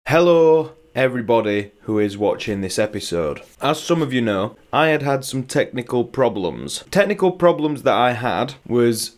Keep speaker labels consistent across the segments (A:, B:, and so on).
A: Hello everybody who is watching this episode. As some of you know, I had some technical problems. Technical problems that I had was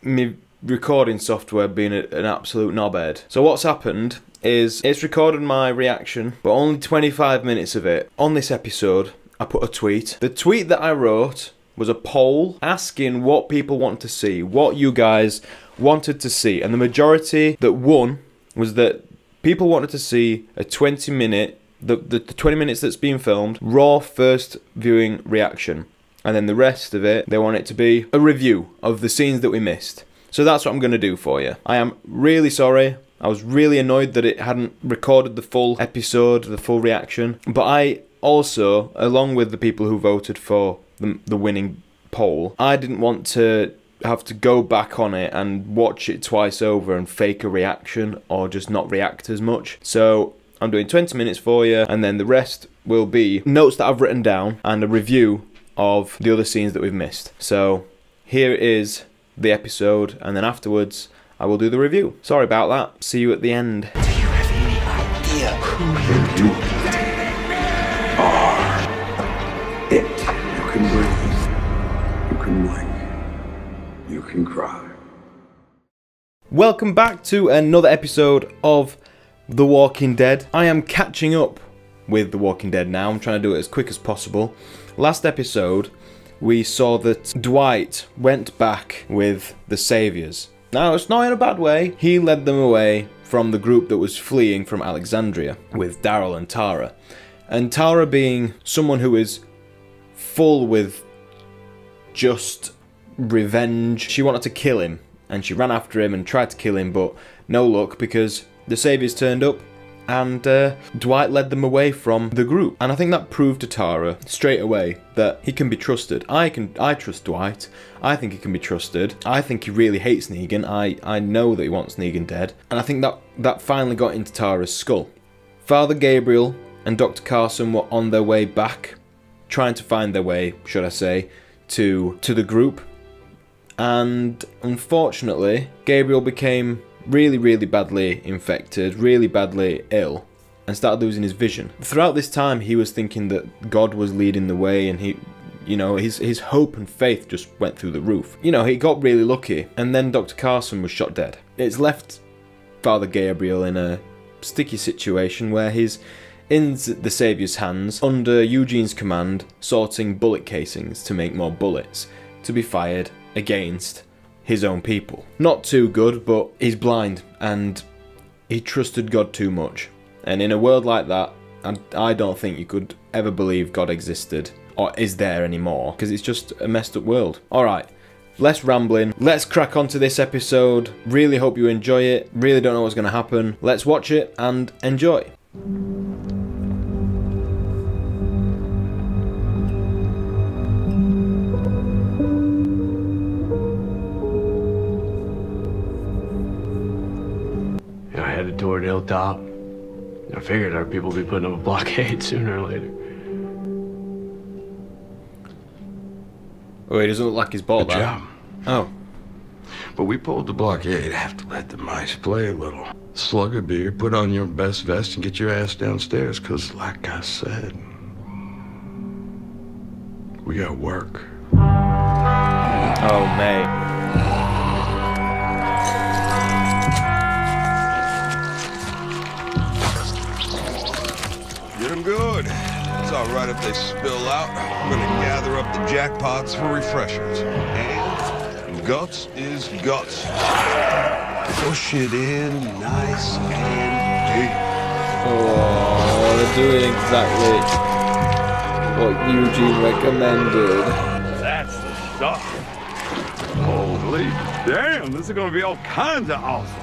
A: my recording software being an absolute knobhead. So what's happened is it's recorded my reaction, but only 25 minutes of it. On this episode, I put a tweet. The tweet that I wrote was a poll asking what people want to see, what you guys wanted to see, and the majority that won was that people wanted to see a 20-minute, the 20 minutes that's being filmed, raw first viewing reaction. And then the rest of it, they want it to be a review of the scenes that we missed. So that's what I'm going to do for you. I am really sorry. I was really annoyed that it hadn't recorded the full episode, the full reaction. But I also, along with the people who voted for the winning poll, I didn't want to have to go back on it and watch it twice over and fake a reaction or just not react as much. So I'm doing 20 minutes for you, and then the rest will be notes that I've written down and a review of the other scenes that we've missed. So here is the episode, and then afterwards I will do the review. Sorry about that. See you at the end.
B: Do you have any idea who you are? It. You can breathe. You can blink. You can cry.
A: Welcome back to another episode of The Walking Dead. I am catching up with The Walking Dead now. I'm trying to do it as quick as possible. Last episode, we saw that Dwight went back with the Saviors. Now, it's not in a bad way. He led them away from the group that was fleeing from Alexandria with Daryl and Tara. And Tara, being someone who is full with just revenge, she wanted to kill him, and she ran after him and tried to kill him, but no luck because the Saviors turned up and Dwight led them away from the group. And I think that proved to Tara straight away that he can be trusted. I trust Dwight. I think he can be trusted. I think he really hates Negan. I know that he wants Negan dead, and I think that finally got into Tara's skull. Father Gabriel and Dr. Carson were on their way back, trying to find their way, should I say, to the group. And unfortunately, Gabriel became really badly infected, really badly ill, and started losing his vision. Throughout this time, he was thinking that God was leading the way, and his hope and faith just went through the roof. He got really lucky, and then Dr. Carson was shot dead. It's left Father Gabriel in a sticky situation where he's in the Savior's hands, under Eugene's command, sorting bullet casings to make more bullets to be fired against his own people. Not too good, but he's blind and he trusted God too much. And in a world like that, I don't think you could ever believe God existed or is there anymore, because it's just a messed up world. Alright, less rambling. Let's crack on to this episode. Really hope you enjoy it. Really don't know what's going to happen. Let's watch it and enjoy.
C: Headed toward Hilltop. I figured our people would be putting up a blockade sooner or later.
A: Oh, he doesn't look like he's bought
B: Good
A: that.
B: job.
A: Oh.
B: But we pulled the blockade. Have to let the mice play a little. Slug a beer, put on your best vest, and get your ass downstairs, because like I said, we got work.
A: Oh, mate.
D: Get them good. It's all right if they spill out. We're gonna gather up the jackpots for refreshers. And guts is guts. Push it in nice and deep.
A: Oh, they're doing exactly what Eugene recommended.
E: That's the stuff. Holy damn, this is gonna be all kinds of awesome.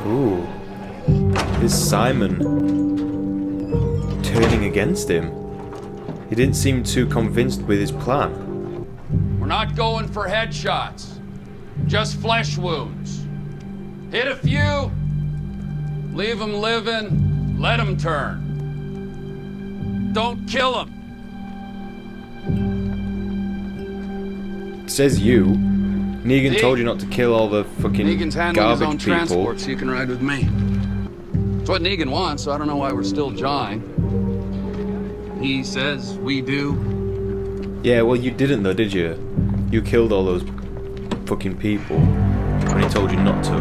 A: Ooh. Is Simon turning against him? He didn't seem too convinced with his plan.
F: We're not going for headshots, just flesh wounds. Hit a few, leave them living, let them turn. Don't kill them.
A: It says you. Negan told you not to kill all the fucking
F: Negan's handling his own
A: garbage people.
F: transport, so you can ride with me. It's what Negan wants, so I don't know why we're still jawing. He says we do.
A: Yeah, well, you didn't though, did you? You killed all those fucking people when he told you not to.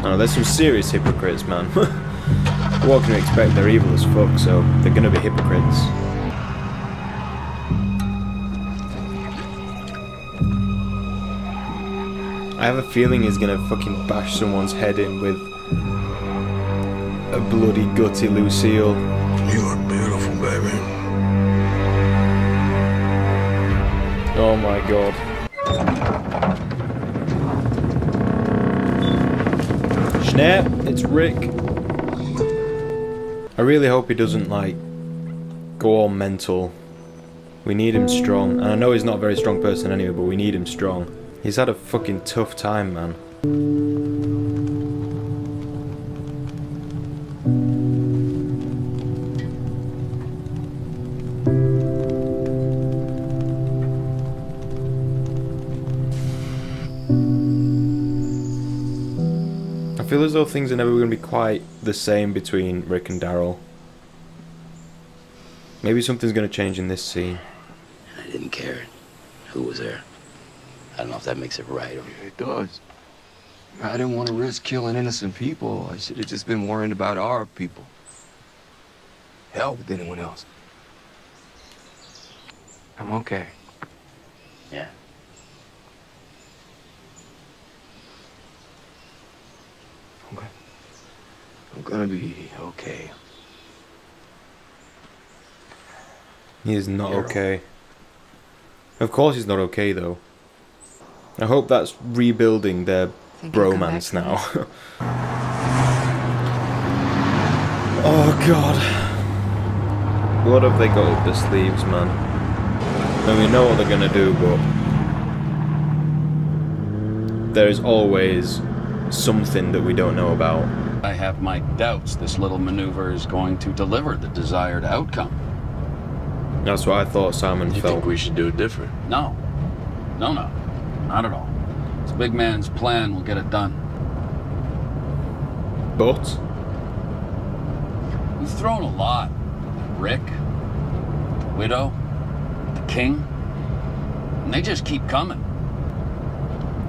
A: Oh, there's some serious hypocrites, man. What can you expect? They're evil as fuck, so they're gonna be hypocrites. I have a feeling he's gonna fucking bash someone's head in with a bloody gutty Lucille.
B: You look beautiful, baby.
A: Oh my god. Snap, it's Rick. I really hope he doesn't, like, go all mental. We need him strong. And I know he's not a very strong person anyway, but we need him strong. He's had a fucking tough time, man. I feel as though things are never going to be quite the same between Rick and Daryl. Maybe something's going to change in this scene.
G: I didn't care who was there. I don't know if that makes it right or...
H: It does. I didn't want to risk killing innocent people. I should have just been worrying about our people. Hell with anyone else. I'm okay.
G: Yeah.
H: Okay. I'm gonna be okay.
A: He is not okay. Of course he's not okay, though. I hope that's rebuilding their bromance now. Oh god. What have they got up their sleeves, man? And we know what they're gonna do, but there is always something that we don't know about.
F: I have my doubts this little maneuver is going to deliver the desired outcome.
A: That's what I thought Simon
B: You
A: felt.
B: think we should do it different?
F: No. No, no. Not at all. This big man's plan will get it done.
A: But
F: We've thrown a lot. Rick, Widow, the King. And they just keep coming.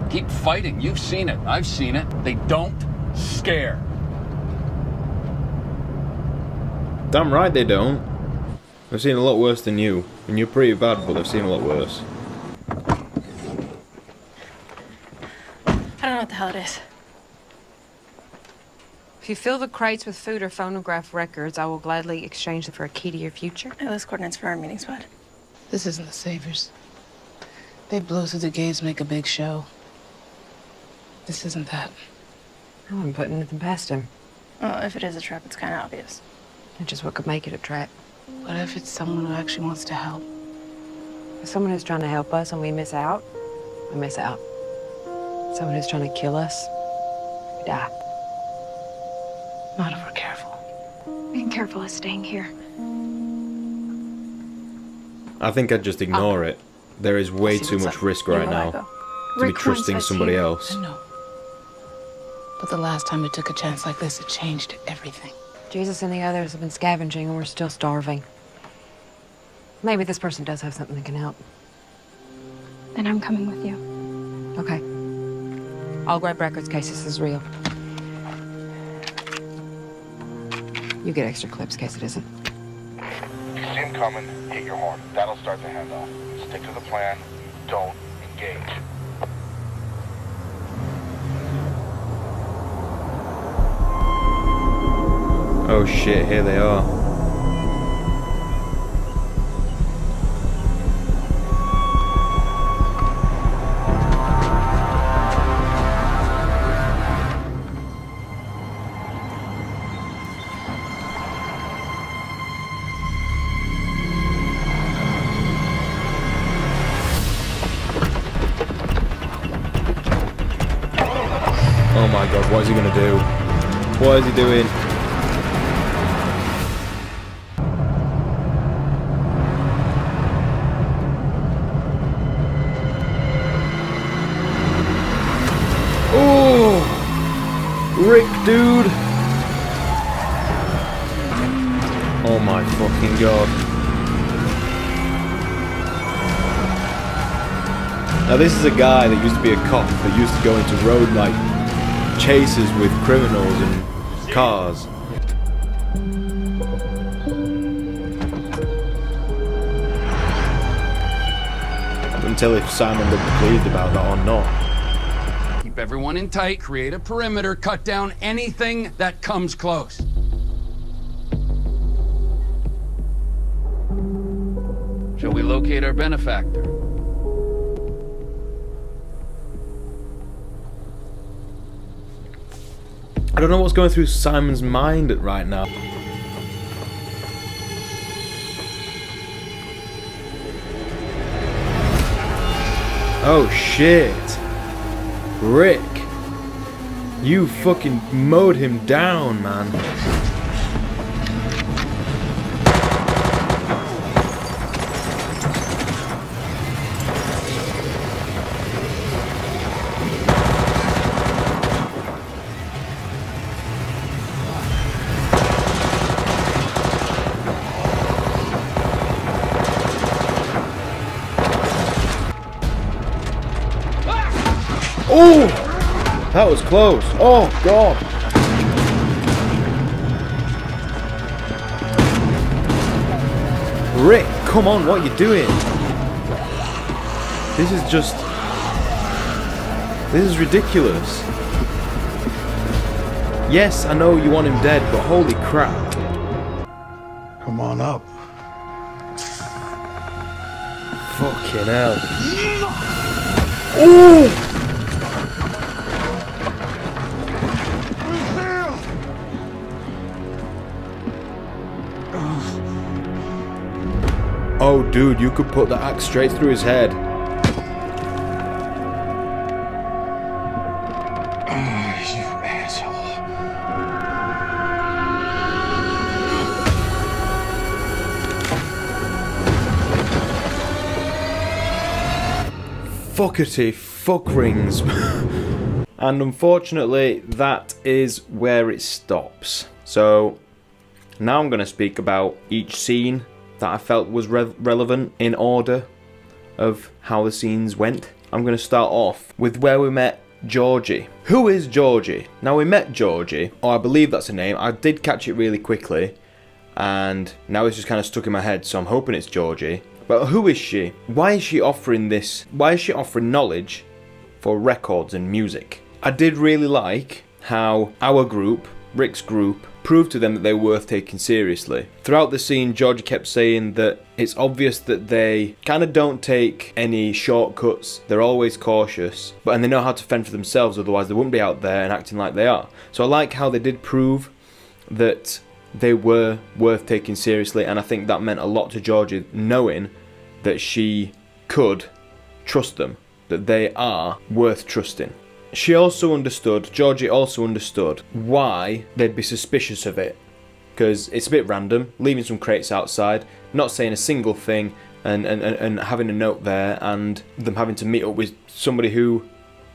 F: Keep fighting. You've seen it. I've seen it. They don't scare.
A: damn right they don't. They've seen a lot worse than you. And you're pretty bad, but they've seen a lot worse.
I: I don't know what the hell it is.
J: If you fill the crates with food or phonograph records, I will gladly exchange them for a key to your future.
I: No, those coordinates for our meeting spot.
K: This isn't the Saviors. They blow through the gates, make a big show. This isn't that.
J: Oh, I'm putting nothing past him.
I: Well, if it is a trap, it's kind of obvious.
J: It's just what could make it a trap.
K: What if it's someone who actually wants to help?
J: If someone who's trying to help us and we miss out, we miss out. Someone who's trying to kill us, we die.
K: Not if we're careful.
I: Being careful is staying here.
A: I think I'd just ignore it. There is way too much risk right now to be trusting somebody else.
K: I know. But the last time we took a chance like this, it changed everything.
J: Jesus and the others have been scavenging and we're still starving. Maybe this person does have something that can help.
I: Then I'm coming with you.
J: Okay. I'll grab records in case this is real. You get extra clips in case it isn't.
L: If you see him coming, hit your horn. That'll start the handoff. Stick to the plan. Don't engage.
A: Oh shit, here they are. Oh my god, what is he gonna do? What is he doing? dude! Oh my fucking god. Now this is a guy that used to be a cop, that used to go into road like chases with criminals and cars. Couldn't tell if Simon looked pleased about that or not.
F: Keep everyone in tight, create a perimeter, cut down anything that comes close. Shall we locate our benefactor?
A: I don't know what's going through Simon's mind right now. Oh shit. Rick. You fucking mowed him down, man. Oh! That was close. Oh, God. Rick, come on, what are you doing? This is just... This is ridiculous. Yes, I know you want him dead, but holy crap.
D: Come on up.
A: Fucking hell. Oh! Oh, dude, you could put the axe straight through his head.
H: Oh, you asshole.
A: Fuckety fuck rings. And unfortunately, that is where it stops. So, now I'm going to speak about each scene that I felt was relevant in order of how the scenes went. I'm going to start off with where we met Georgie. Who is Georgie? Now we met Georgie, or I believe that's her name. I did catch it really quickly, and now it's just kind of stuck in my head, so I'm hoping it's Georgie. But who is she? Why is she offering this? Why is she offering knowledge for records and music? I did really like how our group, Rick's group, proved to them that they were worth taking seriously. Throughout the scene, Georgie kept saying that it's obvious that they kind of don't take any shortcuts, they're always cautious, and they know how to fend for themselves, otherwise they wouldn't be out there and acting like they are. So I like how they did prove that they were worth taking seriously, and I think that meant a lot to Georgie, knowing that she could trust them, that they are worth trusting. She also understood, Georgie also understood, why they'd be suspicious of it. Because it's a bit random, leaving some crates outside, not saying a single thing, and having a note there, and them having to meet up with somebody who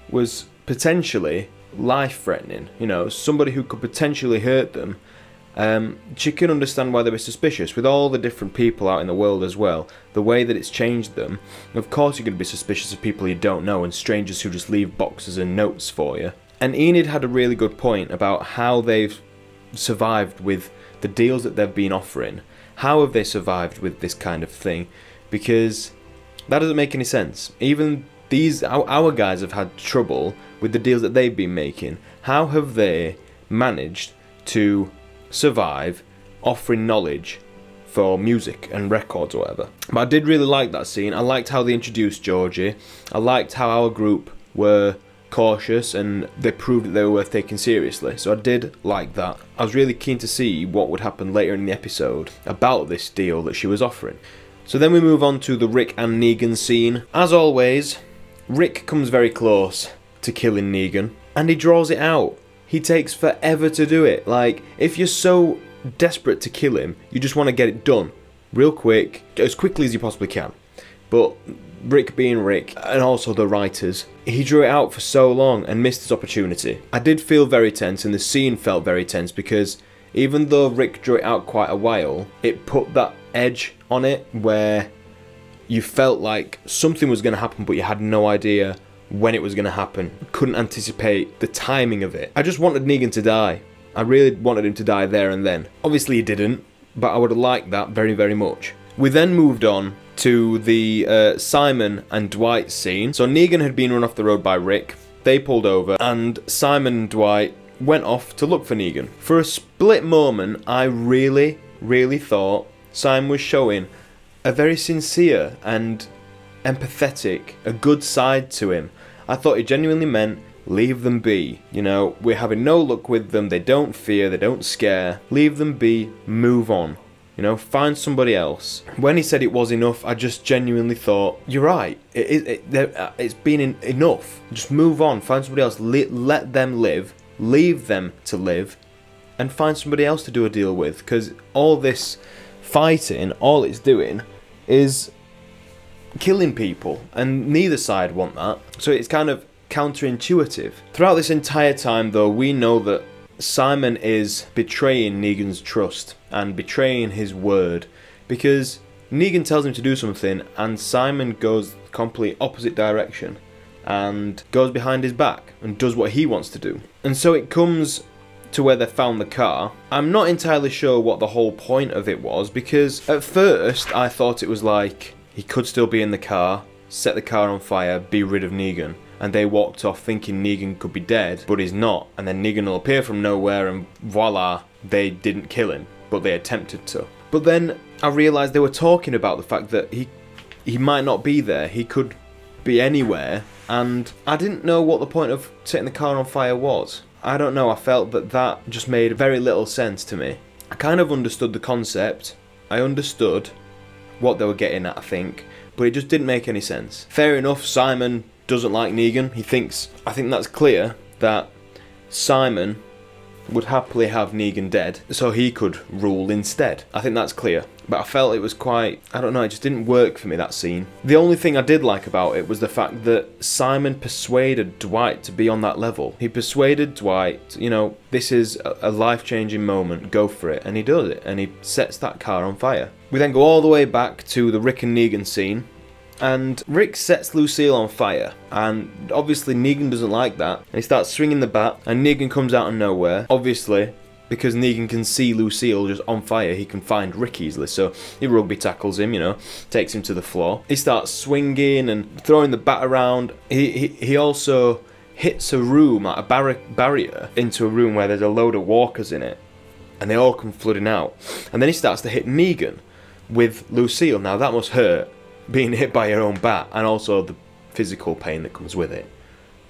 A: was potentially life-threatening, you know, somebody who could potentially hurt them. She can understand why they were suspicious, with all the different people out in the world as well, the way that it's changed them. Of course you're going to be suspicious of people you don't know and strangers who just leave boxes and notes for you. And Enid had a really good point about how they've survived with the deals that they've been offering. How have they survived with this kind of thing? Because that doesn't make any sense. Even these, our guys have had trouble with the deals that they've been making. How have they managed to survive offering knowledge for music and records or whatever? But I did really like that scene. I liked how they introduced Georgie. I liked how our group were cautious and they proved that they were worth taking seriously. So I did like that. I was really keen to see what would happen later in the episode about this deal that she was offering. So then we move on to the Rick and Negan scene. As always, Rick comes very close to killing Negan and he draws it out. He takes forever to do it. Like, if you're so desperate to kill him, you just want to get it done real quick, as quickly as you possibly can. But Rick being Rick, and also the writers. He drew it out for so long and missed his opportunity. I did feel very tense, and the scene felt very tense, because even though Rick drew it out quite a while, it put that edge on it where you felt like something was going to happen, but you had no idea when it was going to happen. Couldn't anticipate the timing of it. I just wanted Negan to die. I really wanted him to die there and then. Obviously he didn't, but I would have liked that very, very much. We then moved on to the Simon and Dwight scene. So Negan had been run off the road by Rick. They pulled over, and Simon and Dwight went off to look for Negan. For a split moment, I really, really thought Simon was showing a very sincere and empathetic, a good side to him. I thought he genuinely meant, leave them be. You know, we're having no luck with them, they don't fear, they don't scare. Leave them be, move on. You know, find somebody else. When he said it was enough, I just genuinely thought, you're right, it's been enough. Just move on, find somebody else, let them live, leave them to live, and find somebody else to do a deal with. Because all this fighting, all it's doing is killing people, and neither side want that. So it's kind of counterintuitive. Throughout this entire time though, we know that Simon is betraying Negan's trust and betraying his word, because Negan tells him to do something and Simon goes the complete opposite direction and goes behind his back and does what he wants to do. And so it comes to where they found the car. I'm not entirely sure what the whole point of it was, because at first I thought it was like he could still be in the car, set the car on fire, be rid of Negan. And they walked off thinking Negan could be dead, but he's not. And then Negan will appear from nowhere and voila, they didn't kill him, but they attempted to. But then I realised they were talking about the fact that he might not be there, he could be anywhere, and I didn't know what the point of setting the car on fire was. I don't know, I felt that that just made very little sense to me. I kind of understood the concept, I understood what they were getting at, I think, but it just didn't make any sense. Fair enough, Simon doesn't like Negan. He thinks, I think that's clear, that Simon would happily have Negan dead so he could rule instead. I think that's clear. But I felt it was quite, I don't know, it just didn't work for me, that scene. The only thing I did like about it was the fact that Simon persuaded Dwight to be on that level. He persuaded Dwight, you know, this is a life-changing moment, go for it. And he does it, and he sets that car on fire. We then go all the way back to the Rick and Negan scene. And Rick sets Lucille on fire, and obviously Negan doesn't like that, and he starts swinging the bat, and Negan comes out of nowhere. Obviously, because Negan can see Lucille just on fire, he can find Rick easily, so he rugby tackles him, you know, takes him to the floor. He starts swinging and throwing the bat around. He also hits a room, like a barrier, into a room where there's a load of walkers in it, and they all come flooding out. And then he starts to hit Negan with Lucille. Now that must hurt, being hit by your own bat, and also the physical pain that comes with it,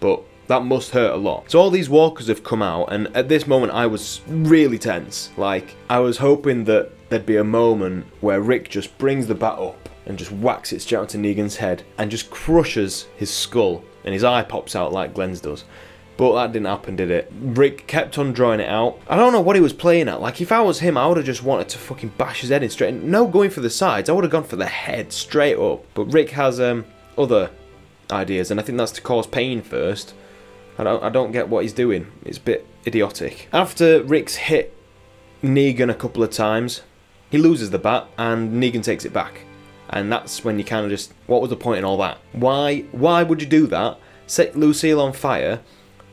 A: but that must hurt a lot. So all these walkers have come out, and at this moment I was really tense. Like, I was hoping that there'd be a moment where Rick just brings the bat up and just whacks it straight onto Negan's head and just crushes his skull, and his eye pops out like Glenn's does. But that didn't happen, did it? Rick kept on drawing it out. I don't know what he was playing at. Like, if I was him, I would have just wanted to fucking bash his head in straight. No going for the sides. I would have gone for the head straight up. But Rick has other ideas, and I think that's to cause pain first. I don't get what he's doing. It's a bit idiotic. After Rick's hit Negan a couple of times, he loses the bat, and Negan takes it back. And that's when you kind of just, what was the point in all that? Why would you do that? Set Lucille on fire,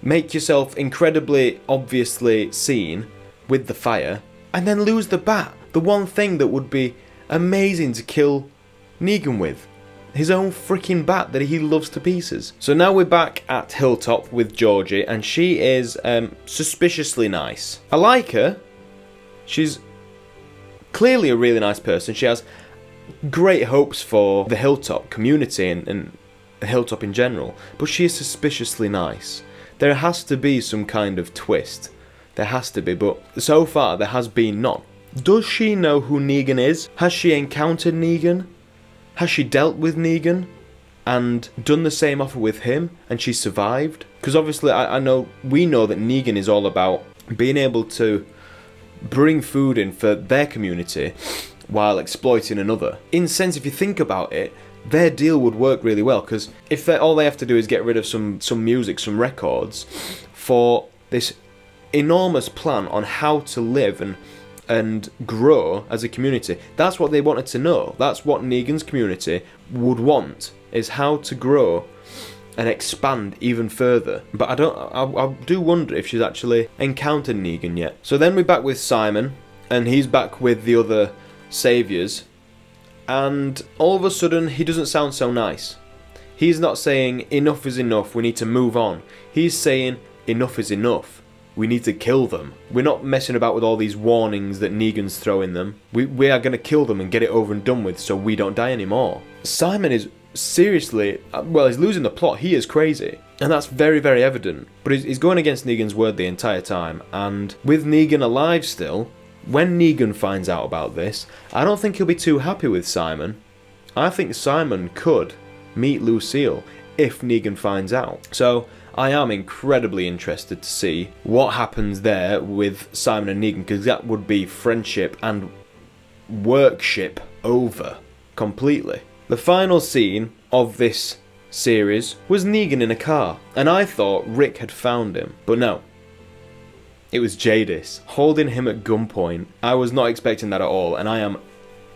A: make yourself incredibly obviously seen with the fire, and then lose the bat. The one thing that would be amazing to kill Negan with. His own freaking bat that he loves to pieces. So now we're back at Hilltop with Georgie, and she is suspiciously nice. I like her. She's clearly a really nice person. She has great hopes for the Hilltop community and Hilltop in general, but she is suspiciously nice. There has to be some kind of twist. There has to be, but so far there has been none. Does she know who Negan is? Has she encountered Negan? Has she dealt with Negan and done the same offer with him and she survived? Because obviously we know that Negan is all about being able to bring food in for their community while exploiting another. In a sense, if you think about it, their deal would work really well, because if all they have to do is get rid of some music, some records, for this enormous plan on how to live and grow as a community. That's what they wanted to know. That's what Negan's community would want, is how to grow and expand even further. But I do wonder if she's actually encountered Negan yet. So then we're back with Simon, and he's back with the other saviors, and all of a sudden he doesn't sound so nice. He's not saying enough is enough, we need to move on. He's saying enough is enough. We need to kill them. We're not messing about with all these warnings that Negan's throwing them. We are going to kill them and get it over and done with so we don't die anymore. Simon is seriously, well, he's losing the plot. He is crazy. And that's very, very evident. But he's going against Negan's word the entire time. And with Negan alive still, when Negan finds out about this, I don't think he'll be too happy with Simon. I think Simon could meet Lucille if Negan finds out. So I am incredibly interested to see what happens there with Simon and Negan, because that would be friendship and workship over completely. The final scene of this series was Negan in a car, and I thought Rick had found him, but no. It was Jadis, holding him at gunpoint. I was not expecting that at all, and I am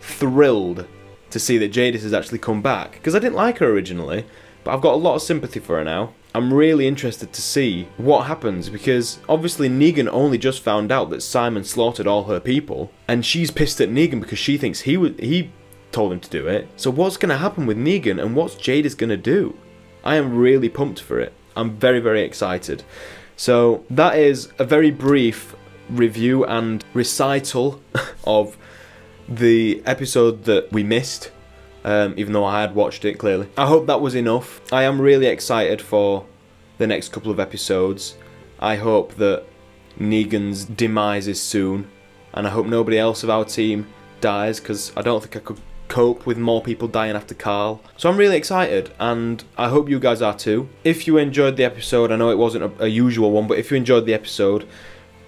A: thrilled to see that Jadis has actually come back, because I didn't like her originally, but I've got a lot of sympathy for her now. I'm really interested to see what happens, because obviously Negan only just found out that Simon slaughtered all her people, and she's pissed at Negan because she thinks he told him to do it. So what's going to happen with Negan, and what's Jadis going to do? I am really pumped for it. I'm very, very excited. So that is a very brief review and recital of the episode that we missed. Even though I had watched it, clearly. I hope that was enough. I am really excited for the next couple of episodes. I hope that Negan's demise is soon, and I hope nobody else of our team dies, because I don't think I could cope with more people dying after Carl. So I'm really excited, and I hope you guys are too. If you enjoyed the episode, I know it wasn't a usual one, but if you enjoyed the episode,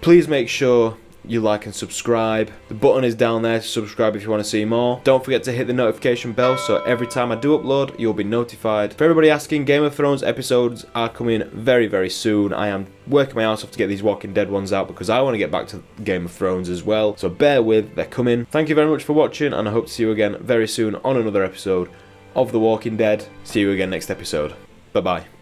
A: please make sure you like and subscribe. The button is down there to subscribe if you want to see more. Don't forget to hit the notification bell so every time I do upload you'll be notified. For everybody asking, Game of Thrones episodes are coming very, very soon. I am working my ass off to get these Walking Dead ones out because I want to get back to Game of Thrones as well. So bear with, they're coming. Thank you very much for watching, and I hope to see you again very soon on another episode of The Walking Dead. See you again next episode. Bye bye.